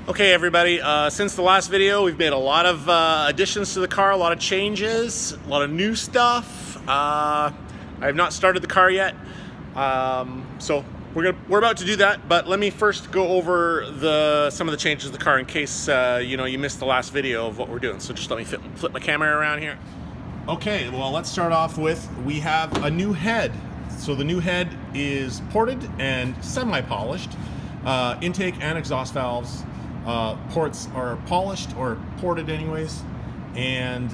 Okay everybody, since the last video we've made a lot of additions to the car, a lot of changes, a lot of new stuff. I have not started the car yet, so we're about to do that, but let me first go over some of the changes to the car in case you missed the last video of what we're doing. So just let me flip my camera around here. Okay, well let's start off with, we have a new head. So the new head is ported and semi-polished. Intake and exhaust valves. Ports are polished or ported anyways, and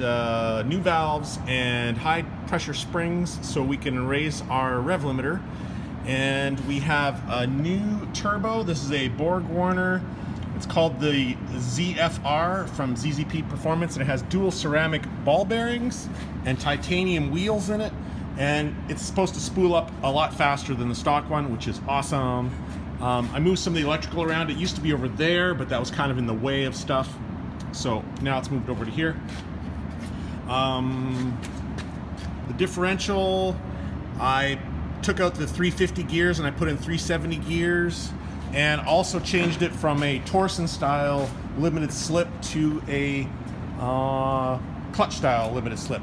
new valves and high pressure springs so we can raise our rev limiter. And we have a new turbo. This is a Borg-Warner. It's called the ZFR from ZZP Performance, and it has dual ceramic ball bearings and titanium wheels in it, and it's supposed to spool up a lot faster than the stock one, which is awesome. I moved some of the electrical around. It used to be over there, but that was kind of in the way of stuff. So now it's moved over to here. The differential, I took out the 350 gears and I put in 370 gears, and also changed it from a Torsen style limited slip to a clutch style limited slip.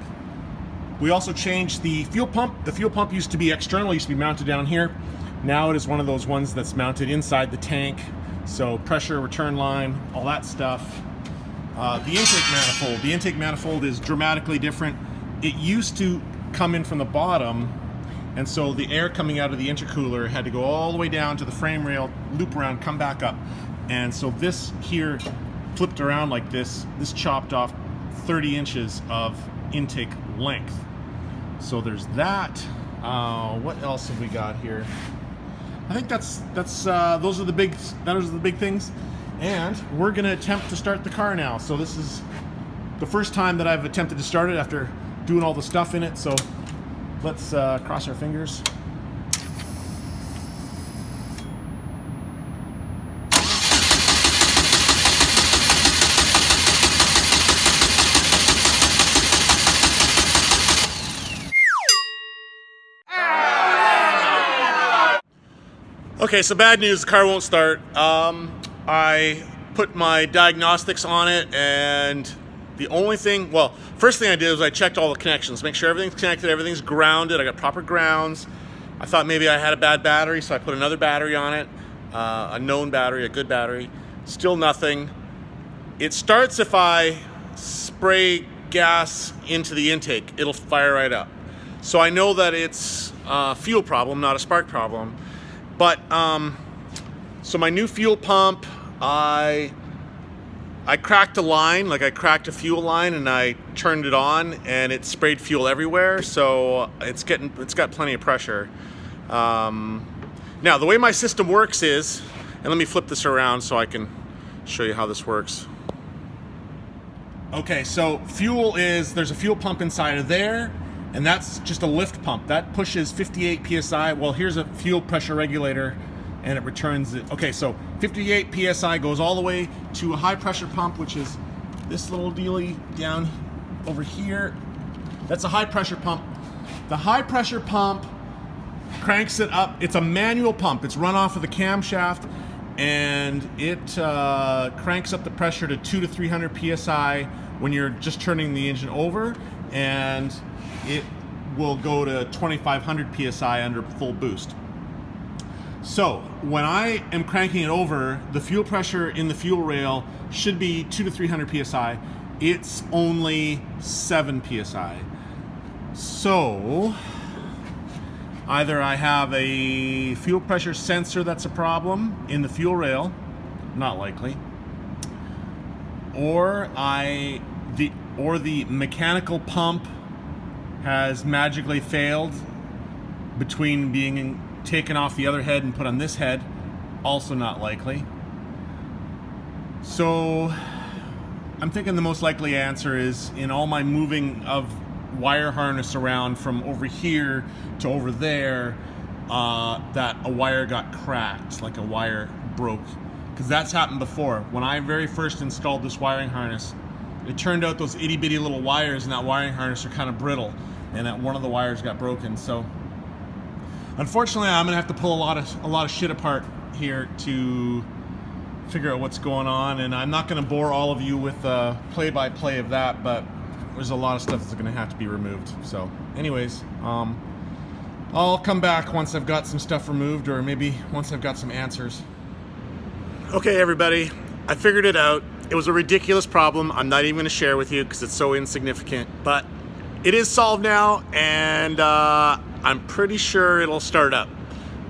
We also changed the fuel pump. The fuel pump used to be external, used to be mounted down here. Now it is one of those ones that's mounted inside the tank. So pressure, return line, all that stuff. The intake manifold. The intake manifold is dramatically different. It used to come in from the bottom, and so the air coming out of the intercooler had to go all the way down to the frame rail, loop around, come back up. And so this here flipped around like this. This chopped off 30 inches of intake length. So there's that. What else have we got here? I think those are the big things, and we're gonna attempt to start the car now. So this is the first time that I've attempted to start it after doing all the stuff in it. So let's cross our fingers. Okay, so bad news, the car won't start. I put my diagnostics on it, and the only thing, well, first thing I did was I checked all the connections, make sure everything's connected, everything's grounded, I got proper grounds. I thought maybe I had a bad battery, so I put another battery on it, a known battery, a good battery. Still nothing. It starts if I spray gas into the intake, it'll fire right up. So I know that it's a fuel problem, not a spark problem. But, so my new fuel pump, I cracked a line, like I cracked a fuel line, and I turned it on, and it sprayed fuel everywhere, so it's got plenty of pressure. Now, the way my system works is, and let me flip this around so I can show you how this works. Okay, so fuel is, there's a fuel pump inside of there, and that's just a lift pump. That pushes 58 PSI. Well, here's a fuel pressure regulator, and it returns it. Okay, so 58 PSI goes all the way to a high pressure pump, which is this little dealie down over here. That's a high pressure pump. The high pressure pump cranks it up. It's a manual pump. It's run off of the camshaft, and it cranks up the pressure to 200 to 300 PSI when you're just turning the engine over, and it will go to 2500 PSI under full boost. So when I am cranking it over, the fuel pressure in the fuel rail should be 200 to 300 PSI. It's only 7 PSI. So either I have a fuel pressure sensor that's a problem in the fuel rail, not likely, or the mechanical pump has magically failed between being taken off the other head and put on this head, also not likely. So I'm thinking the most likely answer is, in all my moving of wire harness around from over here to over there, that a wire got cracked, like a wire broke. Because that's happened before. When I very first installed this wiring harness, it turned out those itty bitty little wires in that wiring harness are kind of brittle, and that one of the wires got broken. So unfortunately, I'm gonna have to pull a lot of shit apart here to figure out what's going on, and I'm not going to bore all of you with play-by-play of that, but there's a lot of stuff that's going to have to be removed. So anyways, I'll come back once I've got some stuff removed, or maybe once I've got some answers. Okay, everybody, I figured it out. It was a ridiculous problem. I'm not even going to share with you because it's so insignificant, but it is solved now, and I'm pretty sure it'll start up.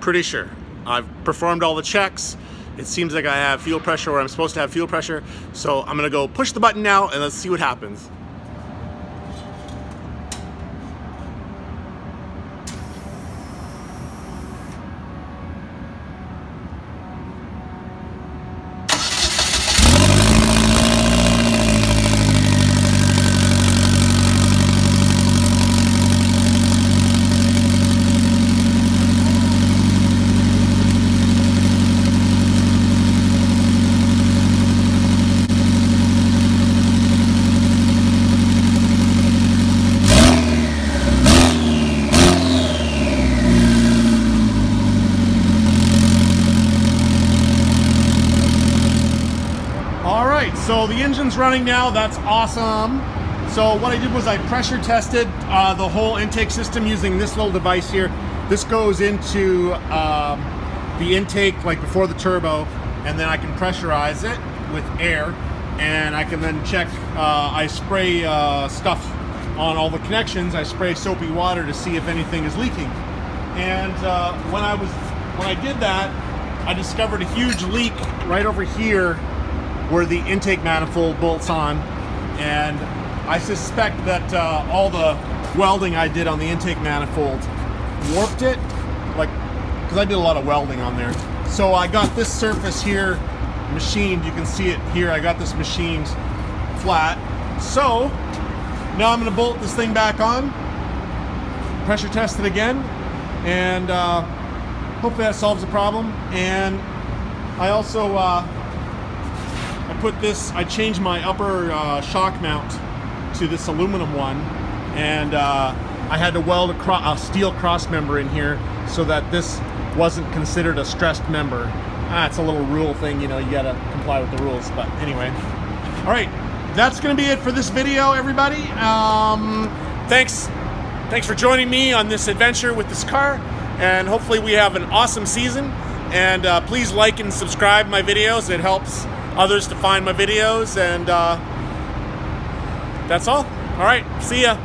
Pretty sure. I've performed all the checks. It seems like I have fuel pressure where I'm supposed to have fuel pressure, so I'm going to go push the button now and let's see what happens. So the engine's running now, that's awesome. So what I did was I pressure tested the whole intake system using this little device here. This goes into the intake like before the turbo, and then I can pressurize it with air, and I can then check, I spray stuff on all the connections. I spray soapy water to see if anything is leaking. And when I did that, I discovered a huge leak right over here where the intake manifold bolts on, and I suspect that all the welding I did on the intake manifold warped it, like, because I did a lot of welding on there. So I got this surface here machined. You can see it here. I got this machined flat. So now I'm going to bolt this thing back on, pressure test it again, and hopefully that solves the problem. And I also I changed my upper shock mount to this aluminum one, and I had to weld a steel cross member in here so that this wasn't considered a stressed member. It's a little rule thing, you know, you gotta comply with the rules, but anyway. All right, that's gonna be it for this video, everybody. Thanks for joining me on this adventure with this car, and hopefully we have an awesome season. And please like and subscribe my videos. It helps others to find my videos, and that's all. All right, see ya.